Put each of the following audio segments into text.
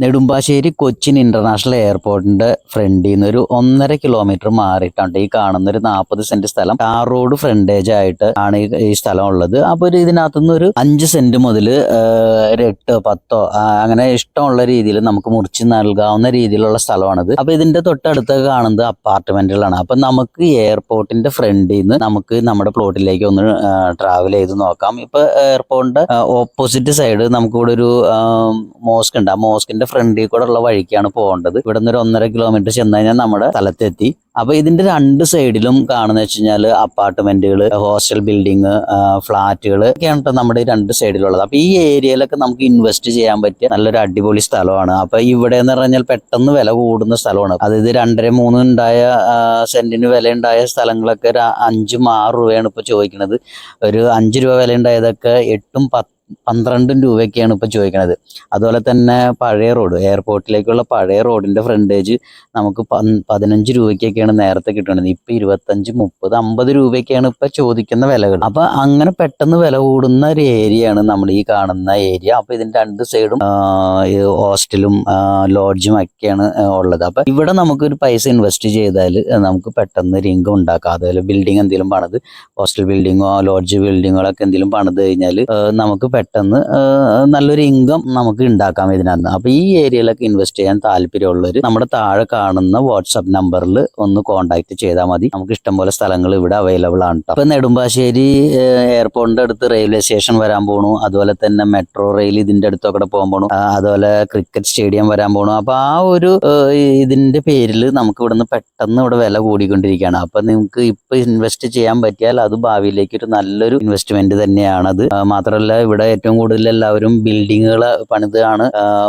Nedumbassery Cochin international എയർപോർട്ടിന്റെ ഫ്രണ്ടിൽ നിന്ന് ഒരു 1.5 കിലോമീറ്റർ മാറിയിട്ടാണ് ഈ കാണുന്ന ഒരു 40 സെന്റ് സ്ഥലം ടാർ റോഡ് ഫ്രണ്ടേജ് ആയിട്ട് ആണ് ഈ സ്ഥലം ഉള്ളത്. അപ്പൊ ഇതിനകത്തുനിന്ന് ഒരു 5 സെന്റ് മുതൽ ഒരു 8, 10 അങ്ങനെ ഇഷ്ടമുള്ള രീതിയിൽ നമുക്ക് മുറിച്ച് നൽകാവുന്ന രീതിയിലുള്ള സ്ഥലമാണിത്. അപ്പൊ ഇതിന്റെ തൊട്ടടുത്ത് കാണുന്നത് അപ്പാർട്ട്മെന്റുകളാണ്. അപ്പൊ നമുക്ക് എയർപോർട്ടിന്റെ ഫ്രണ്ടിൽ നിന്ന് നമുക്ക് നമ്മുടെ പ്ലോട്ടിലേക്ക് ഒന്ന് ട്രാവൽ ചെയ്ത് നോക്കാം. ഇപ്പൊ എയർപോർട്ടിന്റെ ഓപ്പോസിറ്റ് സൈഡ് നമുക്കിവിടെ ഒരു മോസ്ക് ഉണ്ട്. ആ മോസ്കിന്റെ ഫ്രണ്ടിൽ കൂടെ ഉള്ള വഴിക്കാണ് പോകേണ്ടത്. ഇവിടെ നിന്ന് ഒരു 1.5 കിലോമീറ്റർ ചെന്ന് കഴിഞ്ഞാൽ നമ്മുടെ സ്ഥലത്തെത്തി. അപ്പൊ ഇതിന്റെ 2 സൈഡിലും കാണുന്ന വെച്ച് കഴിഞ്ഞാല് അപ്പാർട്ട്മെന്റുകൾ, ഹോസ്റ്റൽ ബിൽഡിങ്, ഫ്ളാറ്റുകൾ ഒക്കെയാണ് നമ്മുടെ 2 സൈഡിലുള്ളത്. അപ്പൊ ഈ ഏരിയയിലൊക്കെ നമുക്ക് ഇൻവെസ്റ്റ് ചെയ്യാൻ പറ്റിയ നല്ലൊരു അടിപൊളി സ്ഥലമാണ്. അപ്പൊ ഇവിടെ എന്ന് പറഞ്ഞാൽ പെട്ടെന്ന് വില കൂടുന്ന സ്ഥലമാണ്. അതായത് 2.5-3 ഉണ്ടായ സെന്റിന് വില ഉണ്ടായ സ്ഥലങ്ങളൊക്കെ ഒരു 5-6 രൂപയാണ് ഇപ്പൊ ചോദിക്കുന്നത്. ഒരു 5 രൂപ വില ഉണ്ടായതൊക്കെ 8-12 രൂപയൊക്കെയാണ് ഇപ്പൊ ചോദിക്കുന്നത്. അതുപോലെ തന്നെ പഴയ റോഡ്, എയർപോർട്ടിലേക്കുള്ള പഴയ റോഡിന്റെ ഫ്രണ്ടേജ് നമുക്ക് 15 രൂപയ്ക്കൊക്കെയാണ് നേരത്തെ കിട്ടുന്നത്. ഇപ്പൊ 25, 30, 50 രൂപയൊക്കെയാണ് ഇപ്പൊ ചോദിക്കുന്ന വിലകൾ. അപ്പൊ അങ്ങനെ പെട്ടെന്ന് വില കൂടുന്ന ഒരു ഏരിയയാണ് നമ്മൾ ഈ കാണുന്ന ഏരിയ. അപ്പൊ ഇതിന്റെ 2 സൈഡും ഹോസ്റ്റലും ലോഡ്ജും ഒക്കെയാണ് ഉള്ളത്. അപ്പൊ ഇവിടെ നമുക്ക് ഒരു പൈസ ഇൻവെസ്റ്റ് ചെയ്താൽ നമുക്ക് പെട്ടെന്ന് ഒരു ഇൻകം ഉണ്ടാക്കാം. അതുപോലെ ബിൽഡിംഗ് എന്തെങ്കിലും പണിത്, ഹോസ്റ്റൽ ബിൽഡിങ്ങോ ലോഡ്ജ് ബിൽഡിങ്ങുകളൊക്കെ എന്തെങ്കിലും പണിത് കഴിഞ്ഞാൽ നമുക്ക് പെട്ടെന്ന് നല്ലൊരു ഇൻകം നമുക്ക് ഉണ്ടാക്കാം ഇതിനകത്ത്. അപ്പൊ ഈ ഏരിയയിലൊക്കെ ഇൻവെസ്റ്റ് ചെയ്യാൻ താല്പര്യമുള്ളവർ നമ്മുടെ താഴെ കാണുന്ന വാട്സാപ്പ് നമ്പറിൽ ഒന്ന് കോൺടാക്ട് ചെയ്താൽ മതി. നമുക്ക് ഇഷ്ടംപോലെ സ്ഥലങ്ങൾ ഇവിടെ അവൈലബിൾ ആണ്. അപ്പൊ നെടുമ്പാശ്ശേരി എയർപോർട്ടിന്റെ അടുത്ത് റെയിൽവേ സ്റ്റേഷൻ വരാൻ പോണു. അതുപോലെ തന്നെ മെട്രോ റെയിൽ ഇതിന്റെ അടുത്തൊക്കെ പോകാൻ പോണു. അതുപോലെ ക്രിക്കറ്റ് സ്റ്റേഡിയം വരാൻ പോണു. അപ്പൊ ആ ഒരു ഇതിന്റെ പേരിൽ നമുക്ക് ഇവിടുന്ന് പെട്ടെന്ന് ഇവിടെ വില കൂടിക്കൊണ്ടിരിക്കുകയാണ്. അപ്പൊ നിങ്ങൾക്ക് ഇപ്പൊ ഇൻവെസ്റ്റ് ചെയ്യാൻ പറ്റിയാൽ അത് ഭാവിയിലേക്ക് ഒരു നല്ലൊരു ഇൻവെസ്റ്റ്മെന്റ് തന്നെയാണത്. മാത്രമല്ല ഇവിടെ ഏറ്റവും കൂടുതൽ എല്ലാവരും ബിൽഡിങ്ങുകൾ പണിതാണ്.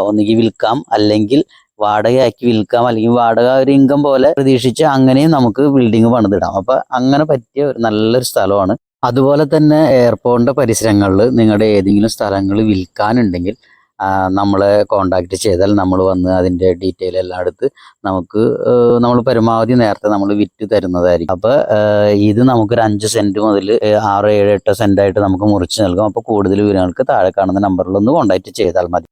ഒന്നുകിൽ വിൽക്കാം, അല്ലെങ്കിൽ വാടകയാക്കി വിൽക്കാം, അല്ലെങ്കിൽ വാടക ഒരു ഇൻകം പോലെ പ്രതീക്ഷിച്ച് അങ്ങനെയും നമുക്ക് ബിൽഡിംഗ് പണിതിടാം. അപ്പൊ അങ്ങനെ പറ്റിയ ഒരു നല്ലൊരു സ്ഥലമാണ്. അതുപോലെ തന്നെ എയർപോർട്ടിന്റെ പരിസരങ്ങളിൽ നിങ്ങളുടെ ഏതെങ്കിലും സ്ഥലങ്ങൾ വിൽക്കാനുണ്ടെങ്കിൽ നമ്മളെ കോണ്ടാക്ട് ചെയ്താൽ നമ്മൾ വന്ന് അതിന്റെ ഡീറ്റെയിൽ എല്ലാം എടുത്ത് നമുക്ക് നമ്മൾ പരമാവധി നേരത്തെ നമ്മൾ വിറ്റ് തരുന്നതായിരിക്കും. അപ്പൊ ഇത് നമുക്കൊരു 5 സെന്റ് മുതൽ 6, 7, 8 സെന്റ് ആയിട്ട് നമുക്ക് മുറിച്ച് നൽകും. അപ്പൊ കൂടുതൽ വിവരങ്ങൾക്ക് താഴെ കാണുന്ന നമ്പറിൽ ഒന്ന് കോണ്ടാക്ട് ചെയ്താൽ മതി.